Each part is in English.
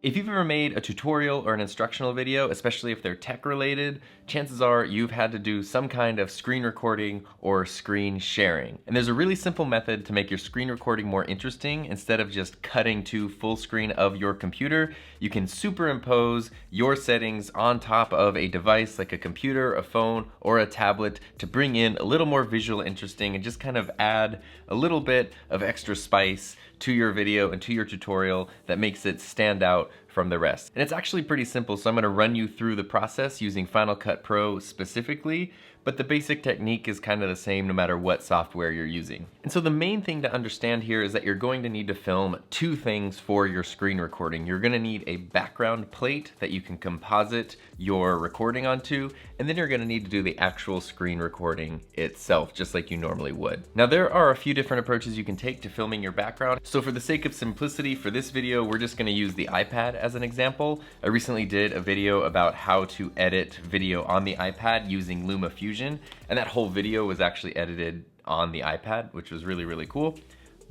If you've ever made a tutorial or an instructional video, especially if they're tech related, chances are you've had to do some kind of screen recording or screen sharing. And there's a really simple method to make your screen recording more interesting. Instead of just cutting to full screen of your computer, you can superimpose your settings on top of a device like a computer, a phone, or a tablet to bring in a little more visual interesting and just kind of add a little bit of extra spice to your video and to your tutorial that makes it stand out from the rest. And it's actually pretty simple, so I'm gonna run you through the process using Final Cut Pro specifically, but the basic technique is kind of the same no matter what software you're using. And so the main thing to understand here is that you're going to need to film two things for your screen recording. You're gonna need a background plate that you can composite your recording onto, and then you're gonna need to do the actual screen recording itself, just like you normally would. Now there are a few different approaches you can take to filming your background. So for the sake of simplicity for this video, we're just gonna use the iPad as an example. I recently did a video about how to edit video on the iPad using LumaFusion, and that whole video was actually edited on the iPad, which was really, really cool.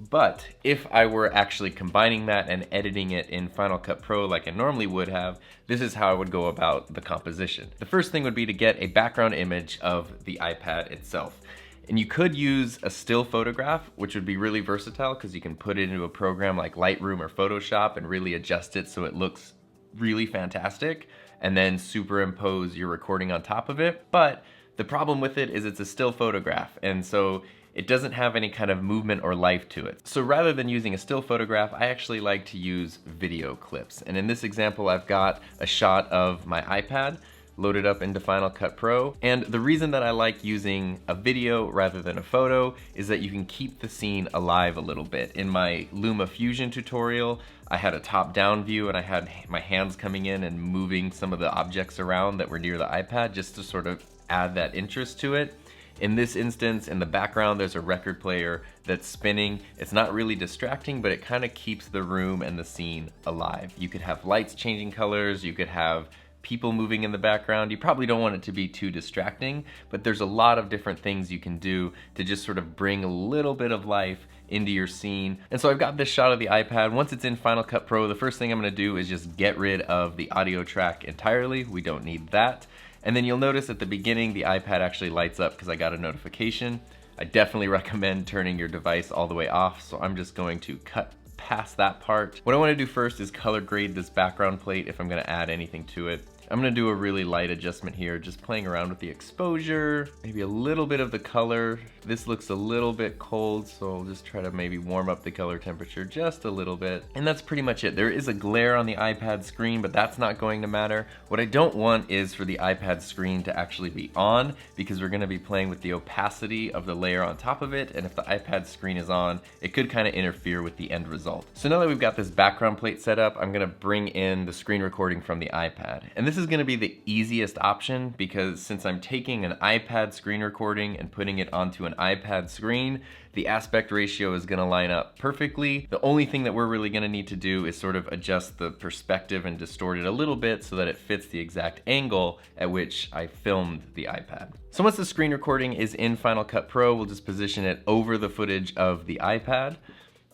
But if I were actually combining that and editing it in Final Cut Pro like I normally would have, this is how I would go about the composition. The first thing would be to get a background image of the iPad itself. And you could use a still photograph, which would be really versatile because you can put it into a program like Lightroom or Photoshop and really adjust it so it looks really fantastic, and then superimpose your recording on top of it. But the problem with it is it's a still photograph, and so it doesn't have any kind of movement or life to it. So rather than using a still photograph, I actually like to use video clips. And in this example, I've got a shot of my iPad loaded up into Final Cut Pro. And the reason that I like using a video rather than a photo is that you can keep the scene alive a little bit. In my LumaFusion tutorial, I had a top-down view and I had my hands coming in and moving some of the objects around that were near the iPad just to sort of add that interest to it. In this instance, in the background, there's a record player that's spinning. It's not really distracting, but it kind of keeps the room and the scene alive. You could have lights changing colors, you could have people moving in the background. You probably don't want it to be too distracting, but there's a lot of different things you can do to just sort of bring a little bit of life into your scene. And so I've got this shot of the iPad. Once it's in Final Cut Pro, the first thing I'm gonna do is just get rid of the audio track entirely. We don't need that. And then you'll notice at the beginning, the iPad actually lights up because I got a notification. I definitely recommend turning your device all the way off, so I'm just going to cut past that part. What I want to do first is color grade this background plate if I'm going to add anything to it. I'm going to do a really light adjustment here, just playing around with the exposure, maybe a little bit of the color. This looks a little bit cold, so I'll just try to maybe warm up the color temperature just a little bit. And that's pretty much it. There is a glare on the iPad screen, but that's not going to matter. What I don't want is for the iPad screen to actually be on, because we're going to be playing with the opacity of the layer on top of it, and if the iPad screen is on, it could kind of interfere with the end result. So now that we've got this background plate set up, I'm going to bring in the screen recording from the iPad. And this is going to be the easiest option because since I'm taking an iPad screen recording and putting it onto an iPad screen, the aspect ratio is going to line up perfectly. The only thing that we're really going to need to do is sort of adjust the perspective and distort it a little bit so that it fits the exact angle at which I filmed the iPad. So once the screen recording is in Final Cut Pro, we'll just position it over the footage of the iPad.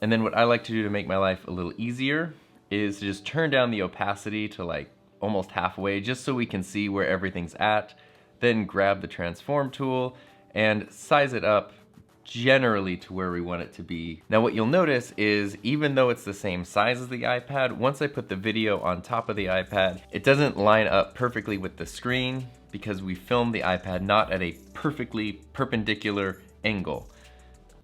And then what I like to do to make my life a little easier is to just turn down the opacity to like almost halfway, just so we can see where everything's at. Then grab the transform tool and size it up generally to where we want it to be. Now what you'll notice is even though it's the same size as the iPad, once I put the video on top of the iPad, it doesn't line up perfectly with the screen because we filmed the iPad not at a perfectly perpendicular angle.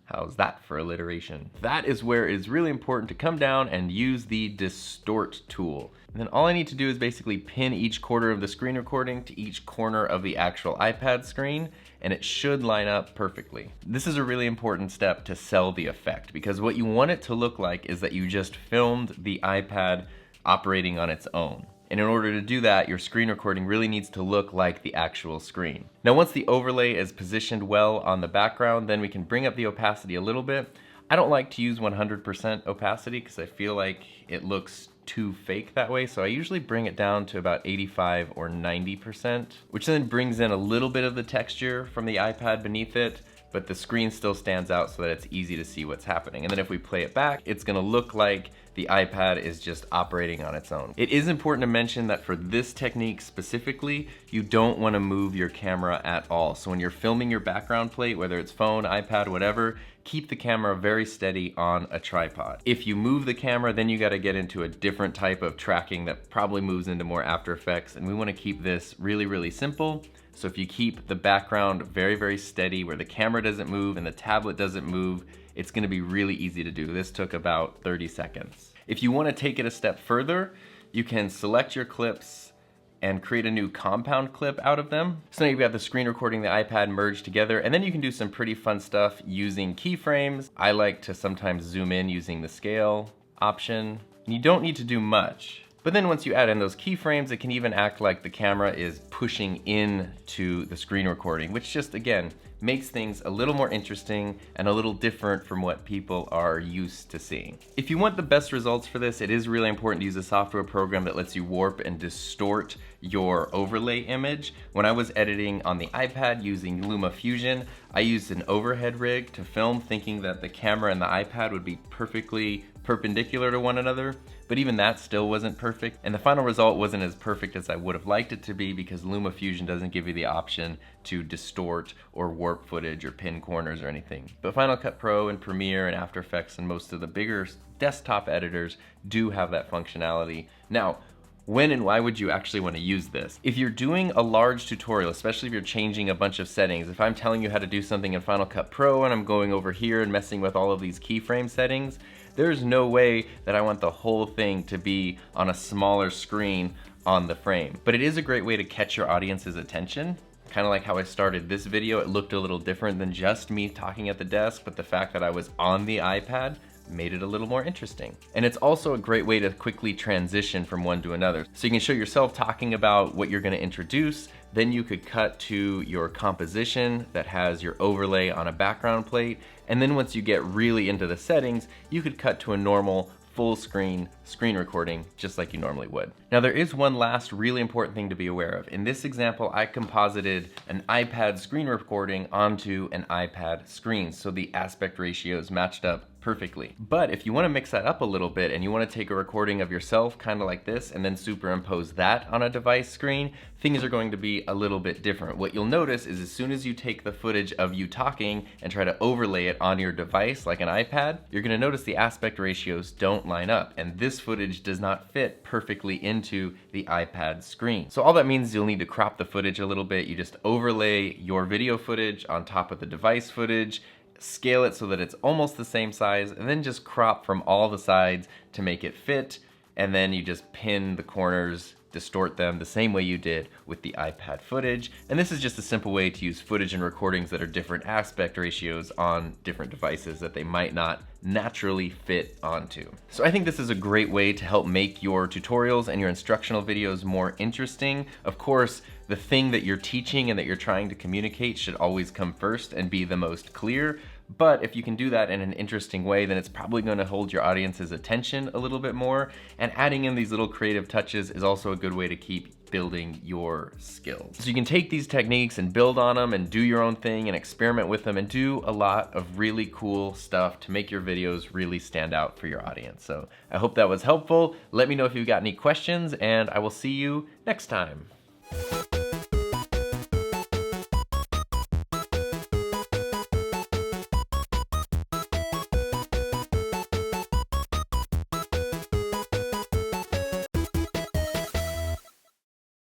How's that for alliteration? That is where it's really important to come down and use the distort tool. And then all I need to do is basically pin each quarter of the screen recording to each corner of the actual iPad screen, and it should line up perfectly. This is a really important step to sell the effect, because what you want it to look like is that you just filmed the iPad operating on its own. And in order to do that, your screen recording really needs to look like the actual screen. Now once the overlay is positioned well on the background, then we can bring up the opacity a little bit. I don't like to use 100% opacity because I feel like it looks too fake that way, so I usually bring it down to about 85 or 90%, which then brings in a little bit of the texture from the iPad beneath it, but the screen still stands out so that it's easy to see what's happening. And then if we play it back, it's gonna look like the iPad is just operating on its own. It is important to mention that for this technique specifically, you don't want to move your camera at all. So when you're filming your background plate, whether it's phone, iPad, whatever, keep the camera very steady on a tripod. If you move the camera, then you got to get into a different type of tracking that probably moves into more After Effects, and we want to keep this really, really simple. So if you keep the background very, very steady where the camera doesn't move and the tablet doesn't move, it's gonna be really easy to do. This took about 30 seconds. If you wanna take it a step further, you can select your clips and create a new compound clip out of them. So now you've got the screen recording, the iPad merged together, and then you can do some pretty fun stuff using keyframes. I like to sometimes zoom in using the scale option. And you don't need to do much. But then once you add in those keyframes, it can even act like the camera is pushing into the screen recording, which just, again, makes things a little more interesting and a little different from what people are used to seeing. If you want the best results for this, it is really important to use a software program that lets you warp and distort your overlay image. When I was editing on the iPad using LumaFusion, I used an overhead rig to film, thinking that the camera and the iPad would be perfectly perpendicular to one another, but even that still wasn't perfect, and the final result wasn't as perfect as I would have liked it to be because LumaFusion doesn't give you the option to distort or warp footage or pin corners or anything. But Final Cut Pro and Premiere and After Effects and most of the bigger desktop editors do have that functionality. Now, when and why would you actually want to use this? If you're doing a large tutorial, especially if you're changing a bunch of settings, if I'm telling you how to do something in Final Cut Pro and I'm going over here and messing with all of these keyframe settings, there's no way that I want the whole thing to be on a smaller screen on the frame. But it is a great way to catch your audience's attention. Kind of like how I started this video, it looked a little different than just me talking at the desk, but the fact that I was on the iPad made it a little more interesting. And it's also a great way to quickly transition from one to another. So you can show yourself talking about what you're gonna introduce, then you could cut to your composition that has your overlay on a background plate, and then once you get really into the settings, you could cut to a normal full screen recording just like you normally would. Now there is one last really important thing to be aware of. In this example, I composited an iPad screen recording onto an iPad screen, so the aspect ratios matched up perfectly. But if you want to mix that up a little bit and you want to take a recording of yourself kind of like this and then superimpose that on a device screen, things are going to be a little bit different. What you'll notice is as soon as you take the footage of you talking and try to overlay it on your device like an iPad, you're going to notice the aspect ratios don't line up, and this footage does not fit perfectly into the iPad screen. So all that means is you'll need to crop the footage a little bit. You just overlay your video footage on top of the device footage, scale it so that it's almost the same size, and then just crop from all the sides to make it fit, and then you just pin the corners, distort them the same way you did with the iPad footage. And this is just a simple way to use footage and recordings that are different aspect ratios on different devices that they might not naturally fit onto. So I think this is a great way to help make your tutorials and your instructional videos more interesting. Of course, the thing that you're teaching and that you're trying to communicate should always come first and be the most clear. But if you can do that in an interesting way, then it's probably going to hold your audience's attention a little bit more. And adding in these little creative touches is also a good way to keep building your skills. So you can take these techniques and build on them and do your own thing and experiment with them and do a lot of really cool stuff to make your videos really stand out for your audience. So I hope that was helpful. Let me know if you've got any questions, and I will see you next time.